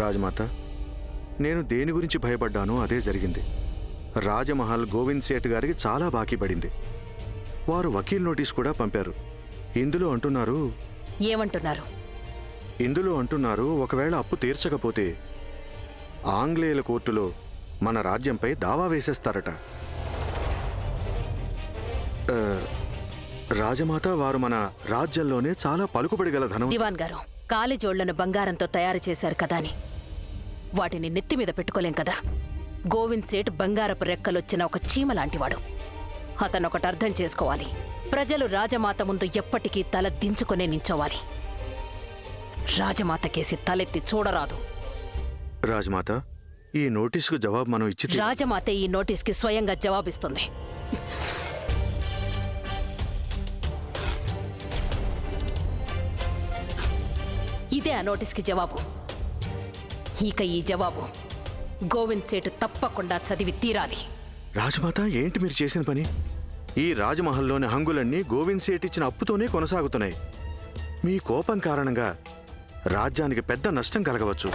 రాజమాత, నేను దేని గురించి భయపడ్డానో అదే జరిగింది. రాజమహల్ గోవింద్ సేఠ్ గారికి చాలా బాకీ పడింది. వారు వకీల్ నోటీస్ కూడా పంపారు. ఇందులో అంటున్నారు ఒకవేళ అప్పు తీర్చకపోతే ఆంగ్లేయుల కోర్టులో మన రాజ్యంపై దావా వేసేస్తారట. రాజమాత, వారు మన రాజ్యంలోనే చాలా పలుకుబడి గల ధనం. దివాన్ గారు, కాలిజోళ్లను బంగారంతో తయారు చేశారు కదా అని వాటిని నెత్తి మీద పెట్టుకోలేం కదా. గోవింద్ సేఠ్ బంగారపు రెక్కలొచ్చిన ఒక చీమ లాంటివాడు. అతనొకటి అర్థం చేసుకోవాలి. ప్రజలు రాజమాత ముందు ఎప్పటికీ తల దించుకునే నించోవాలి. రాజమాత కేసి తలెత్తి చూడరాదు. రాజమాత, ఈ నోటీసుకు జవాబు మనం ఇచ్చి రాజమాత ఈ నోటీస్కి స్వయంగా జవాబిస్తుంది. ఇదే ఆ నోటీస్కి జవాబు. ఇక ఈ జవాబు గోవింద్ సేఠ్ తప్పకుండా చదివి తీరాలి. రాజమాత, ఏంటి మీరు చేసిన పని? ఈ రాజమహల్లోని హంగులన్నీ గోవింద్ సేఠ్ ఇచ్చిన అప్పుతోనే కొనసాగుతున్నాయి. మీ కోపం కారణంగా రాజ్యానికి పెద్ద నష్టం కలగవచ్చు.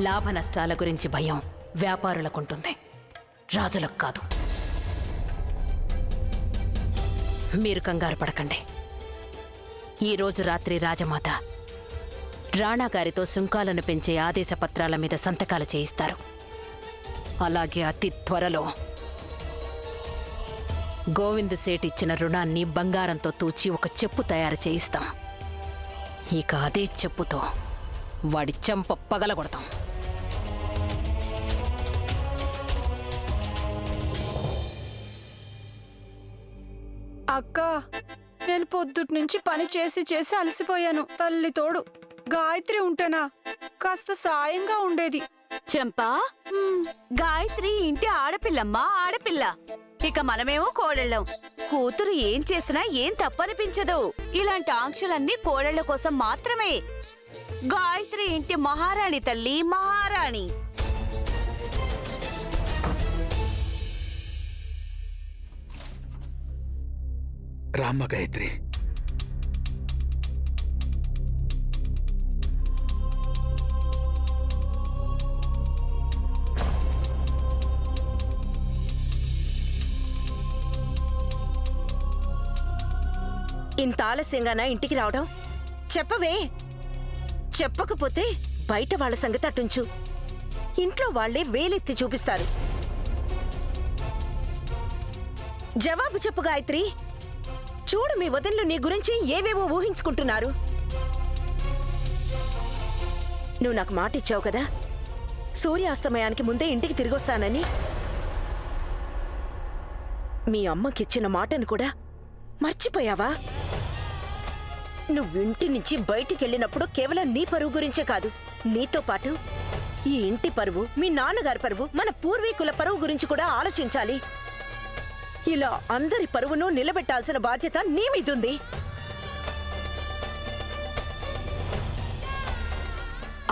లాభ నష్టాల గురించి భయం వ్యాపారులకుంటుంది, రాజులకు కాదు. మీరు కంగారు పడకండి. ఈరోజు రాత్రి రాజమాత రాణాగారితో సుంకాలను పెంచే ఆదేశ పత్రాల మీద సంతకాలు చేయిస్తారు. అలాగే అతి త్వరలో గోవింద్ సేఠ్ ఇచ్చిన రుణాన్ని బంగారంతో తూచి ఒక చెప్పు తయారు చేయిస్తాం. ఇక అదే చెప్పుతో వాడి చెంప పగలగొడతాం. అక్క, నేను పొద్దుటి నుంచి పని చేసి చేసి అలసిపోయాను. తల్లి తోడు గాయత్రి ఉంటేనా కాస్త సాయంగా ఉండేది. చెంపా, గాయత్రి ఇంటి ఆడపిల్లమ్మా, ఆడపిల్ల. ఇక మనమేమో కోడళ్ళం. కూతురు ఏం చేసినా ఏం తప్పనిపించదు. ఇలాంటి ఆంక్షలన్నీ కోడళ్ల కోసం మాత్రమే. గాయత్రి ఇంటి మహారాణి తల్లి, మహారాణి. రామ్మ గాయత్రి, ఇంత ఆలస్యంగానా ఇంటికి రావడం? చెప్పవే. చెప్పకపోతే బయట వాళ్ళ సంగతి అటుంచు, ఇంట్లో వాళ్లే వేలెత్తి చూపిస్తారు. జవాబు చెప్పు గాయత్రి. చూడు, మీ వదిన్లు నీ గురించి ఏవేవో ఊహించుకుంటున్నారు. నువ్వు నాకు మాట ఇచ్చావు కదా, సూర్యాస్తమయానికి ముందే ఇంటికి తిరిగొస్తానని. మీ అమ్మకిచ్చిన మాటను కూడా మర్చిపోయావా? నువ్వింటి నుంచి బయటికెళ్ళినప్పుడు కేవలం నీ పరువు గురించే కాదు, నీతో పాటు ఈ ఇంటి పరువు, మీ నాన్నగారి పరువు, మన పూర్వీకుల పరువు గురించి కూడా ఆలోచించాలి. ఇలా అందరి పరువును నిలబెట్టాల్సిన బాధ్యత నీ మీదుంది.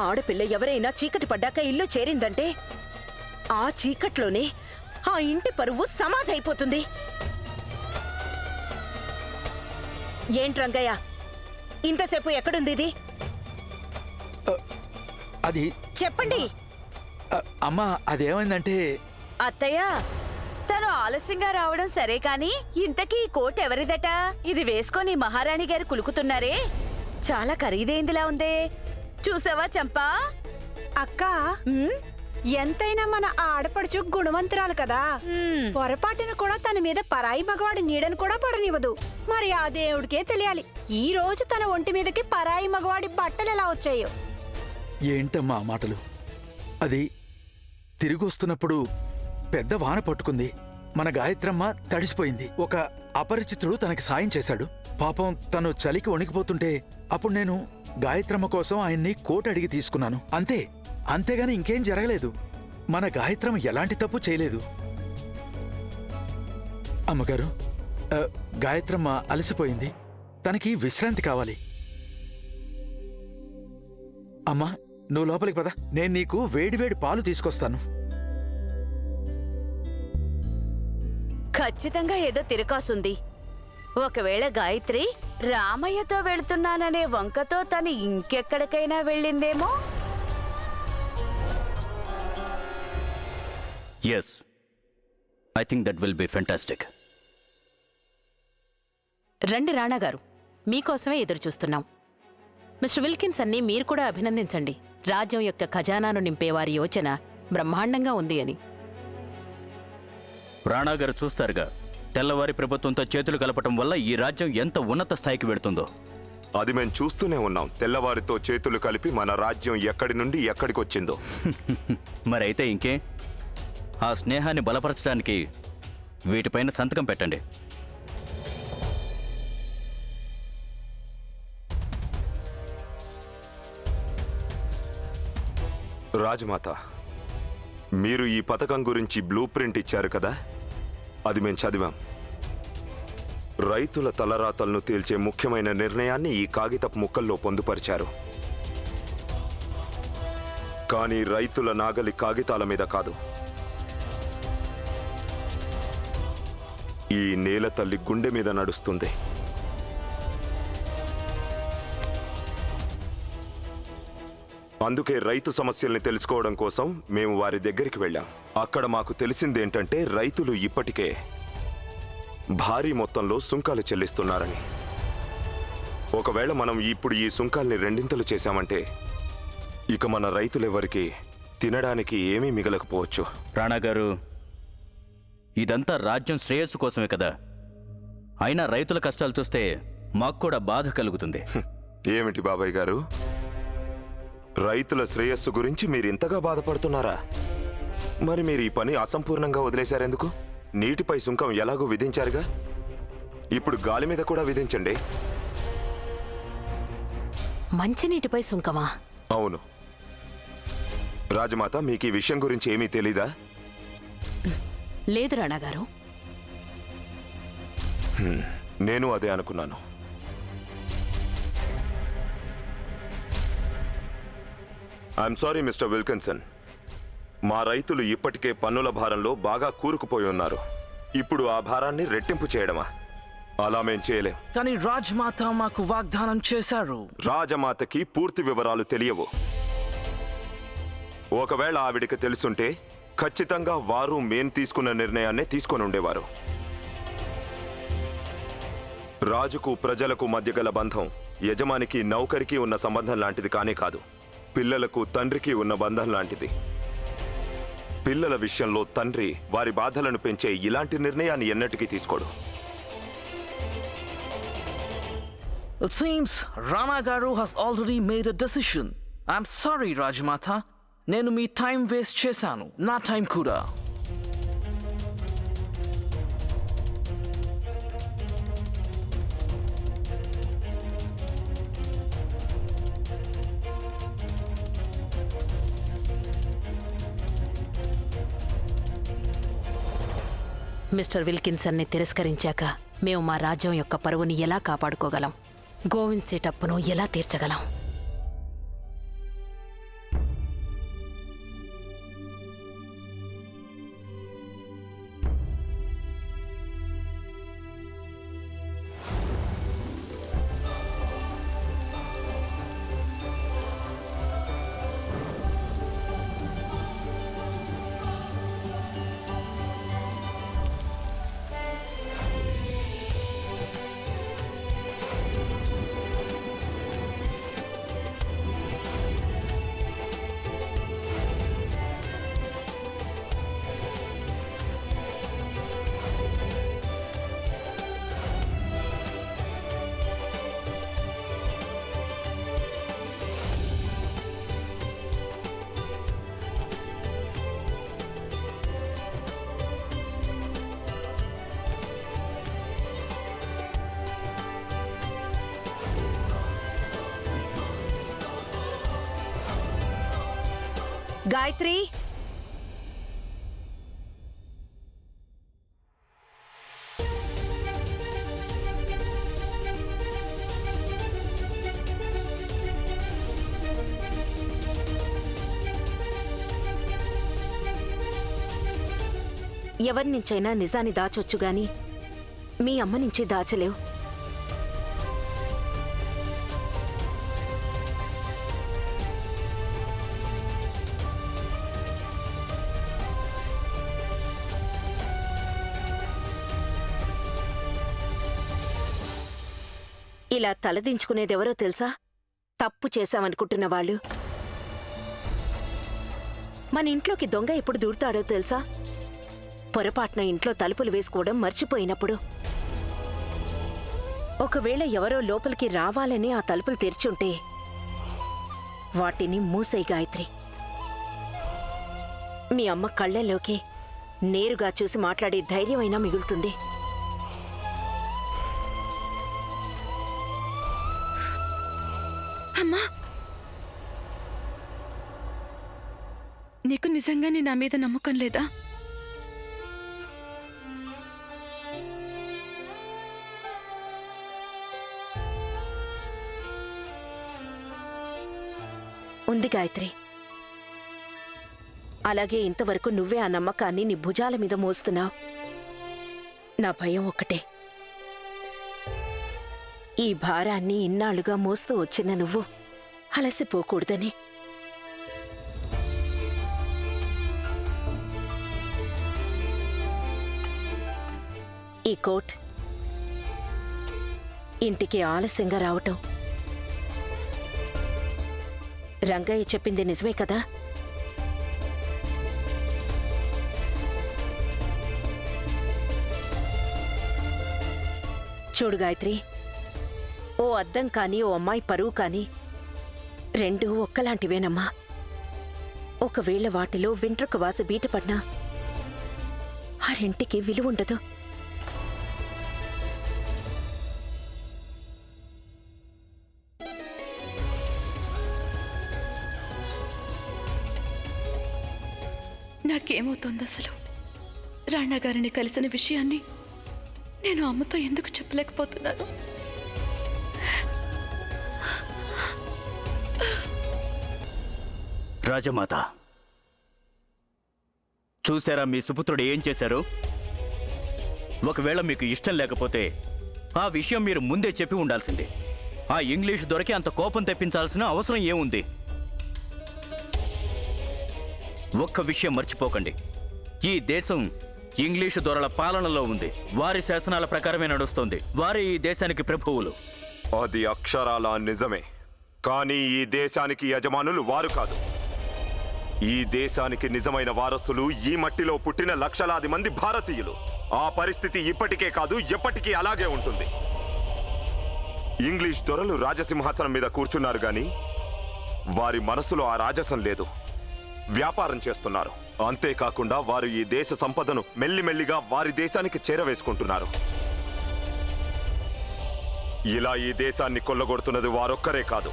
ఆడపిల్ల ఎవరైనా చీకటి పడ్డాక ఇల్లు చేరిందంటే ఆ చీకట్లోనే ఆ ఇంటి పరువు సమాధైపోతుంది. ఏంట్రంగయ్య, ఇంతసేపు ఎక్కడుంది ఇది? అది చెప్పండి. అమ్మా, అదేమైందంటే అత్తయ్య, తను ఆలస్యంగా రావడం సరే కాని ఇంతకీ ఈ కోట్ ఎవరిదట? ఇది వేసుకొని మహారాణి గారు కులుకుతున్నారే, చాలా ఖరీదైందిలా ఉందే. చూసావా చంపా? అక్క, ఎంతైనా మన ఆడపడుచు గుణవంతురాలు కదా. పొరపాటును కూడా తన మీద పరాయి మగవాడి నీడను కూడా పడనివ్వదు. మరి ఆ దేవుడికే తెలియాలి ఈ రోజు తన ఒంటి మీదకి పరాయి మగవాడి బట్టలు ఎలా వచ్చాయో. ఏంటమ్మా మాటలు? అది తిరిగొస్తున్నప్పుడు పెద్ద వాన పట్టుకుంది. మన గాయత్రమ్మ తడిసిపోయింది. ఒక అపరిచితుడు తనకి సాయం చేశాడు. పాపం తను చలికి వణికిపోతుంటే అప్పుడు నేను గాయత్రమ్మ కోసం ఆయన్ని కోట్ అడిగి తీసుకున్నాను. అంతేగాని ఇంకేం జరగలేదు. మన గాయత్రమ్మ ఎలాంటి తప్పు చేయలేదు. అమ్మగారు, గాయత్రమ్మ అలసిపోయింది, తనకి విశ్రాంతి కావాలి. అమ్మా, నువ్వు లోపలికి పద, నేను నీకు వేడివేడి పాలు తీసుకొస్తాను. ఖచ్చితంగా ఏదో తిరకాసుంది. ఒకవేళ గాయత్రి రామయ్యతో వెళ్తున్నాననే వంకతో తను ఇంకెక్కడికైనా వెళ్ళిందేమో. Yes, I think that will be fantastic. రండి రాణా గారు, మీకోసమే ఎదురు చూస్తున్నాం. మిస్టర్ విల్కిన్సన్ని మీరు కూడా అభినందించండి. రాజ్యం యొక్క ఖజానాను నింపేవారి యోచన బ్రహ్మాండంగా ఉంది అని. రాణా గారు చూస్తారుగా, తెల్లవారి ప్రభుత్వంతో చేతులు కలపటం వల్ల ఈ రాజ్యం ఎంత ఉన్నత స్థాయికి వెడుతుందో. అది మేము చూస్తూనే ఉన్నాం. తెల్లవారితో చేతులు కలిపి మన రాజ్యం ఎక్కడి నుండి ఎక్కడికొచ్చిందో. మరైతే ఇంకే, ఆ స్నేహాన్ని బలపరచడానికి వీటిపైన సంతకం పెట్టండి. రాజమాత, మీరు ఈ పథకం గురించి బ్లూ ప్రింట్ ఇచ్చారు కదా, అది మేము చదివాం. రైతుల తలరాతలను తేల్చే ముఖ్యమైన నిర్ణయాన్ని ఈ కాగితపు ముక్కల్లో పొందుపరిచారు. కానీ రైతుల నాగలి కాగితాల మీద కాదు, ఈ నేల తల్లి గుండె మీద నడుస్తుంది. అందుకే రైతు సమస్యల్ని తెలుసుకోవడం కోసం మేము వారి దగ్గరికి వెళ్ళాం. అక్కడ మాకు తెలిసిందేంటంటే రైతులు ఇప్పటికే భారీ మొత్తంలో సుంకాలు చెల్లిస్తున్నారని. ఒకవేళ మనం ఇప్పుడు ఈ సుంకాల్ని రెండింతలు చేశామంటే ఇక మన రైతులెవరికి తినడానికి ఏమీ మిగలకపోవచ్చు. రాణా గారు, ఇదంతా రాజ్యం శ్రేయస్సు కోసమే కదా. అయినా రైతుల కష్టాలు చూస్తే మాకు కూడా బాధ కలుగుతుంది. ఏమిటి బాబాయ్ గారు, రైతుల శ్రేయస్సు గురించి మీరు ఇంతగా బాధపడుతున్నారా? మరి మీరు ఈ పని అసంపూర్ణంగా వదిలేశారెందుకు? నీటిపై సుంకం ఎలాగో విధించారుగా, ఇప్పుడు గాలి మీద కూడా విధించండి. మంచినీటిపై సుంకమా? అవును రాజమాత, మీకు ఈ విషయం గురించి ఏమీ తెలీదా? లేదు రాణా గారు. నేను అదే అనుకున్నాను. ఐఎమ్ సారీ మిస్టర్ విల్కిన్సన్, మా రైతులు ఇప్పటికే పన్నుల భారంలో బాగా కూరుకుపోయి ఉన్నారు. ఇప్పుడు ఆ భారాన్ని రెట్టింపు చేయడమా? అలా మేం చేయలేం. కానీ రాజ్మాత మాకు వాగ్దానం చేశారు. రాజమాతకి పూర్తి వివరాలు తెలియవు. ఒకవేళ ఆవిడికి తెలుసుంటే ఖచ్చితంగా వారు మేం తీసుకున్న నిర్ణయాన్నే తీసుకొని ఉండేవారు. రాజుకు ప్రజలకు మధ్య గల బంధం యజమానికి నౌకరికి ఉన్న సంబంధం లాంటిది కానే కాదు, పిల్లలకు తండ్రికి ఉన్న బంధం లాంటిది. పిల్లల విషయంలో తండ్రి వారి బాధలను పెంచే ఇలాంటి నిర్ణయాన్ని ఎన్నటికీ తీసుకోడు. It seems Rana Garu has already made a decision. I'm sorry, Rajmata. నేను మీ టైం వేస్ట్ చేశాను, నా టైం కూడా. మిస్టర్ విల్కిన్సన్ని తిరస్కరించాక మేము మా రాజ్యం యొక్క పరువుని ఎలా కాపాడుకోగలం? గోవింద్ సేట్ అప్పును ఎలా తీర్చగలం? గాయత్రి, ఎవరి నుంచైనా నిజాన్ని దాచొచ్చు గాని మీ అమ్మ నుంచి దాచలేవు. ఇలా తలదించుకునేదెవరో తెలుసా? తప్పు చేశామనుకుంటున్న వాళ్ళు. మన ఇంట్లోకి దొంగ ఎప్పుడు దూరుతాడో తెలుసా? పొరపాటున ఇంట్లో తలుపులు వేసుకోవడం మర్చిపోయినప్పుడు. ఒకవేళ ఎవరో లోపలికి రావాలని ఆ తలుపులు తెరిచుంటే వాటిని మూసేయ్ గాయత్రి. మీ అమ్మ కళ్ళల్లోకి నేరుగా చూసి మాట్లాడే ధైర్యమైనా మిగులుతుంది. అమ్మా, నీకు నిజంగానే నా మీద నమ్మకం లేదా? ఉంది గాయత్రి. అలాగే ఇంతవరకు నువ్వే ఆ నమ్మకాన్ని నీ భుజాల మీద మోస్తున్నావు. నా భయం ఒక్కటే, ఈ భారాన్ని ఇన్నాళ్లుగా మోస్తూ వచ్చిన నువ్వు అలసిపోకూడదని. ఈ కోట్, ఇంటికి ఆలస్యంగా రావటం, రంగయ్య చెప్పింది నిజమే కదా? చూడు గాయత్రి, ఓ అద్దం కాని ఓ అమ్మాయి పరువు కాని రెండూ ఒక్కలాంటివేనమ్మా. ఒకవేళ వాటిలో వెంట్రుక వాస బీటపడినా ఆ రెంటికి విలువుండదు. నాకేమవుతోంది అసలు? రాణా గారిని కలిసిన విషయాన్ని నేను అమ్మతో ఎందుకు చెప్పలేకపోతున్నాను? రాజమాత, చూసారా మీ సుపుత్రుడు ఏం చేశారు? ఒకవేళ మీకు ఇష్టం లేకపోతే ఆ విషయం మీరు ముందే చెప్పి ఉండాల్సిందే. ఆ ఇంగ్లీష్ దొరికి అంత కోపం తెప్పించాల్సిన అవసరం ఏముంది? ఒక్క విషయం మర్చిపోకండి, ఈ దేశం ఇంగ్లీషు దొరల పాలనలో ఉంది. వారి శాసనాల ప్రకారమే నడుస్తోంది. వారి ఈ దేశానికి ప్రభువులు. అది అక్షరాల నిజమే. కానీ ఈ దేశానికి యజమానులు వారు కాదు. ఈ దేశానికి నిజమైన వారసులు ఈ మట్టిలో పుట్టిన లక్షలాది మంది భారతీయులు. ఆ పరిస్థితి ఇప్పటికే కాదు, ఎప్పటికీ అలాగే ఉంటుంది. ఇంగ్లీష్ దొరలు రాజసింహాసనం మీద కూర్చున్నారు గాని వారి మనసులో ఆ రాజసం లేదు. వ్యాపారం చేస్తున్నారు. అంతేకాకుండా వారు ఈ దేశ సంపదను మెల్లిమెల్లిగా వారి దేశానికి చేరవేసుకుంటున్నారు. ఇలా ఈ దేశాన్ని కొల్లగొడుతున్నది వారొక్కరే కాదు.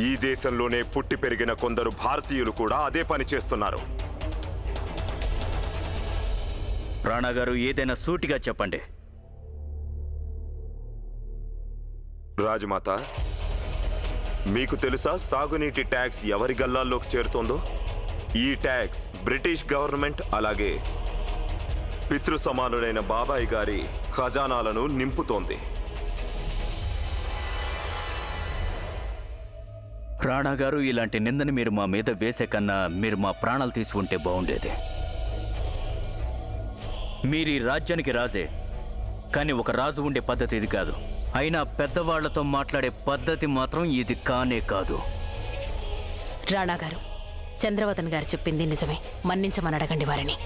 ఈ దేశంలోనే పుట్టి పెరిగిన కొందరు భారతీయులు కూడా అదే పని చేస్తున్నారు. రాణా గారు, ఏదైనా సూటిగా చెప్పండి. రాజమాత, మీకు తెలుసా సాగునీటి ట్యాక్స్ ఎవరి గల్లాల్లోకి చేరుతోందో? ఈ ట్యాక్స్ బ్రిటిష్ గవర్నమెంట్ అలాగే పితృ సమానుడైన బాబాయ్ గారి ఖజానాలను నింపుతోంది. రాణా గారు, ఇలాంటి నిందని మీరు మా మీద వేసే కన్నా మీరు మా ప్రాణాలు తీసి ఉంటే బాగుండేది. మీరు ఈ రాజ్యానికి రాజే, కానీ ఒక రాజు ఉండే పద్ధతి ఇది కాదు. అయినా పెద్దవాళ్లతో మాట్లాడే పద్ధతి మాత్రం ఇది కానే కాదు. రాణా గారు, చంద్రవదన్ గారు చెప్పింది నిజమే. మన్నించమని అడగండి వారిని.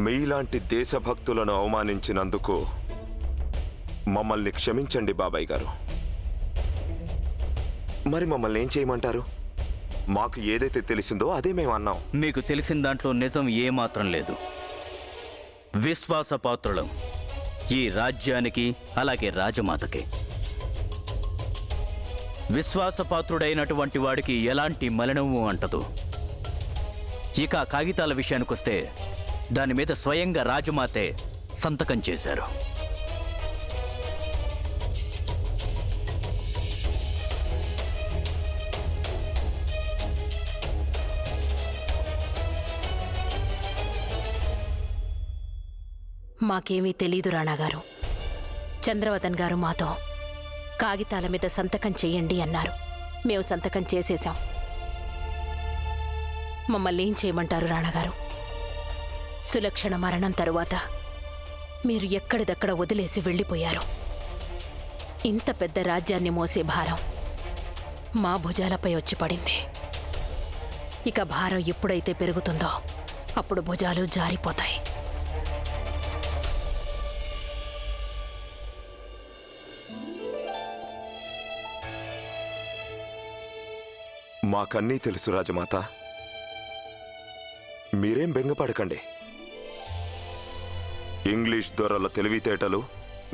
మీలాంటి దేశభక్తులను అవమానించినందుకు మమ్మల్ని క్షమించండి బాబాయ్ గారు. మరి మమ్మల్ని ఏం చేయమంటారు? మాకు ఏదైతే తెలిసిందో అదే మేము అన్నాం. మీకు తెలిసిన దాంట్లో నిజం ఏమాత్రం లేదు. విశ్వాసపాత్రులం ఈ రాజ్యానికి అలాగే రాజమాతకి. విశ్వాసపాత్రుడైనటువంటి వాడికి ఎలాంటి మలినము అంటదు. ఇక కాగితాల విషయానికొస్తే దాని మీద స్వయంగా రాజమాతే సంతకం చేశారు. మాకేమీ తెలీదు రాణాగారు. చంద్రవదన్ గారు మాతో కాగితాల మీద సంతకం చెయ్యండి అన్నారు. మేము సంతకం చేసేశాం. మమ్మల్ని ఏం చేయమంటారు రాణాగారు? సులక్షణ మరణం తరువాత మీరు ఎక్కడిదక్కడ వదిలేసి వెళ్ళిపోయారు. ఇంత పెద్ద రాజ్యాన్ని మోసే భారం మా భుజాలపై వచ్చి పడింది. ఇక భారం ఎప్పుడైతే పెరుగుతుందో అప్పుడు భుజాలు జారిపోతాయి. మాకన్నీ తెలుసు రాజమాత. మీరేం బెంగపడకండి. ఇంగ్లీష్ దొరల తెలివితేటలు,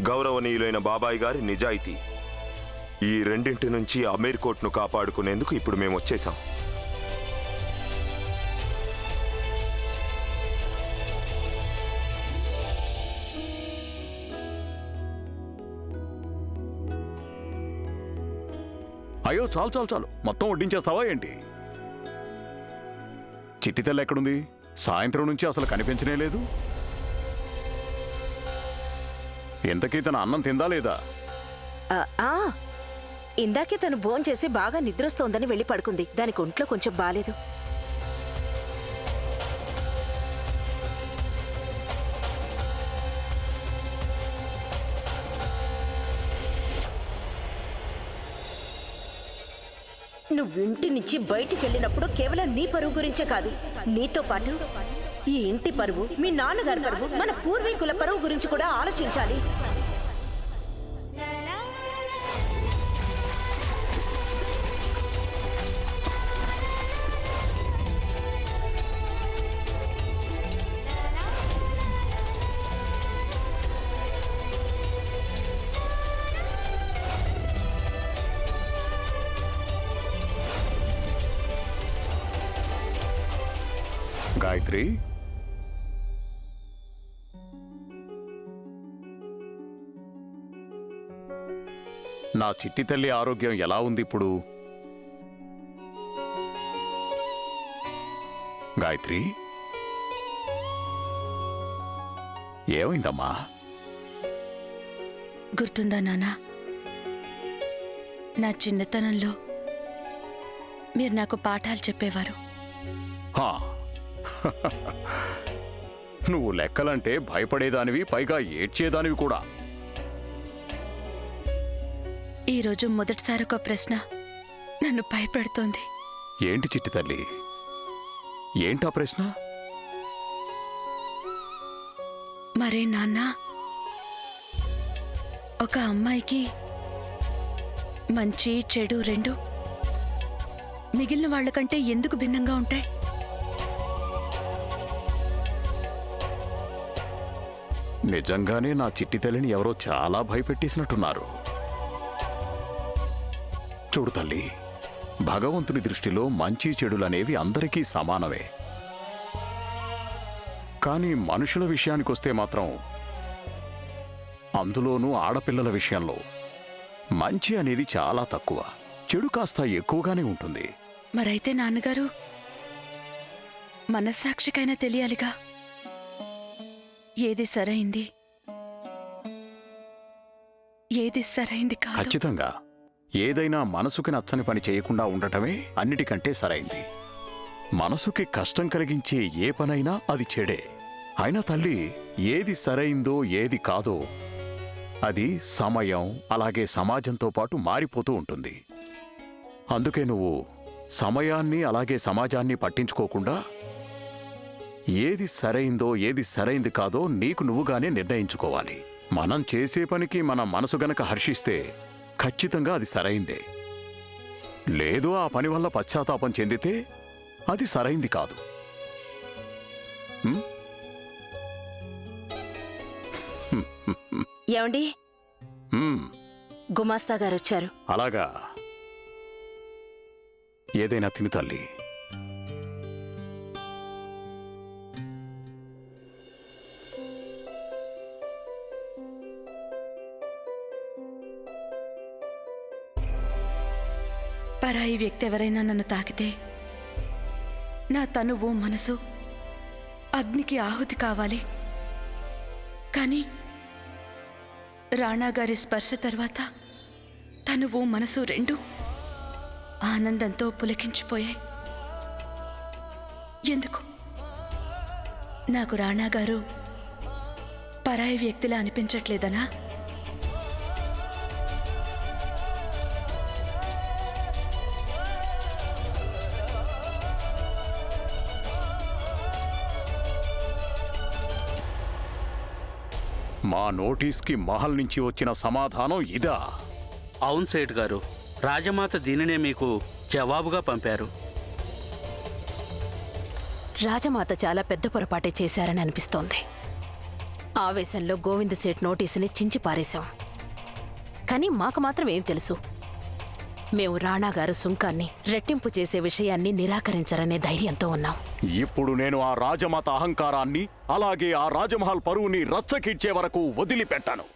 గౌరవనీయులైన బాబాయ్ గారి నిజాయితీ, ఈ రెండింటి నుంచి అమీర్ కోట్ను కాపాడుకునేందుకు ఇప్పుడు మేము వచ్చేసాం. అయ్యో చాలు చాలు చాలు, మొత్తం వడ్డించేస్తావా ఏంటి? చిట్టి తెల్ల ఎక్కడుంది? సాయంత్రం నుంచి అసలు కనిపించనే లేదు. ఇంతకీ తన అన్నం తిందా లేదా? ఇందాకే తను భోంచేసి బాగా నిద్రొస్తోందని వెళ్ళి పడుకుంది. దానికి ఒంట్లో కొంచెం బాలేదు. నువ్వు ఇంటి నుంచి బయటికి వెళ్ళినప్పుడు కేవలం నీ పరువు గురించే కాదు, నీతో పాటు ఈ ఇంటి పరువు, మీ నాన్నగారి పరువు, మన పూర్వీకుల పరువు గురించి కూడా ఆలోచించాలి. గాయత్రి, నా చిట్టి తల్లి ఆరోగ్యం ఎలా ఉంది ఇప్పుడు? గాయత్రి, ఏమైందమ్మా? గుర్తుందా నాన్నా, నా చిన్నతనంలో మీరు నాకు పాఠాలు చెప్పేవారు. హా, నువ్వు లెక్కలంటే భయపడేదానివి, పైగా ఏడ్చేదానివి కూడా. ఈరోజు మొదటిసారి ఒక ప్రశ్న నన్ను భయపెడుతోంది. ఏంటి చిట్టి తల్లి, ఏంటా ప్రశ్న? మరే నాన్న, ఒక అమ్మాయికి మంచి చెడు రెండు మిగిలిన వాళ్ళకంటే ఎందుకు భిన్నంగా ఉంటాయి? నిజంగానే నా చిట్టి తల్లిని ఎవరో చాలా భయపెట్టేసినట్టున్నారు. చూడు తల్లి, భగవంతుని దృష్టిలో మంచి చెడులనేవి అందరికీ సమానమే. కానీ మనుషుల విషయానికొస్తే మాత్రం, అందులోనూ ఆడపిల్లల విషయంలో మంచి అనేది చాలా తక్కువ, చెడు కాస్త ఎక్కువగానే ఉంటుంది. మరైతే నాన్నగారు, మనస్సాక్షికైనా తెలియాలిగా ఏది సరైంది, ఏది సరైంది కాదు. ఖచ్చితంగా ఏదైనా మనసుకి నచ్చని పని చేయకుండా ఉండటమే అన్నిటికంటే సరైంది. మనసుకి కష్టం కలిగించే ఏ పనైనా అది చెడే. అయినా తల్లి, ఏది సరైందో ఏది కాదో అది సమయం అలాగే సమాజంతో పాటు మారిపోతూ ఉంటుంది. అందుకే నువ్వు సమయాన్ని అలాగే సమాజాన్ని పట్టించుకోకుండా ఏది సరైందో ఏది సరైంది కాదో నీకు నువ్వుగానే నిర్ణయించుకోవాలి. మనం చేసే పనికి మన మనసు గనక హర్షిస్తే ఖచ్చితంగా అది సరైందే. లేదు ఆ పని వల్ల పశ్చాత్తాపం చెందితే అది సరైంది కాదు. ఏమండి, గుమాస్తా గారు వచ్చారు. అలాగా, ఏదైనా తిను తల్లి. పరాయి వ్యక్తి ఎవరైనా నన్ను తాకితే నా తనువు మనసు అగ్నికి ఆహుతి కావాలి. కానీ రాణా గారి స్పర్శ తర్వాత తనువు మనసు రెండు ఆనందంతో పులకించిపోయాయి. ఎందుకు? నాకు రాణా గారు పరాయి వ్యక్తిలా అనిపించట్లేదనా? మా నోటీస్కి మహల్ నుంచి వచ్చిన సమాధానం ఇదా? అవును సేట్ గారు, రాజమాత దీనినే మీకు జవాబుగా పంపారు. రాజమాత చాలా పెద్ద పొరపాటే చేశారని అనిపిస్తోంది. ఆవేశంలో గోవింద్ సేట్ నోటీసుని చించి పారేశాం. కానీ మాకు మాత్రం ఏం తెలుసు? మేము రాణా గారు సుంకాన్ని రెట్టింపు చేసే విషయాన్ని నిరాకరించరనే ధైర్యంతో ఉన్నాం. ఇప్పుడు నేను ఆ రాజమాత అహంకారాన్ని అలాగే ఆ రాజమహల్ పరువుని రచ్చకిచ్చే వరకు వదిలిపెట్టాను.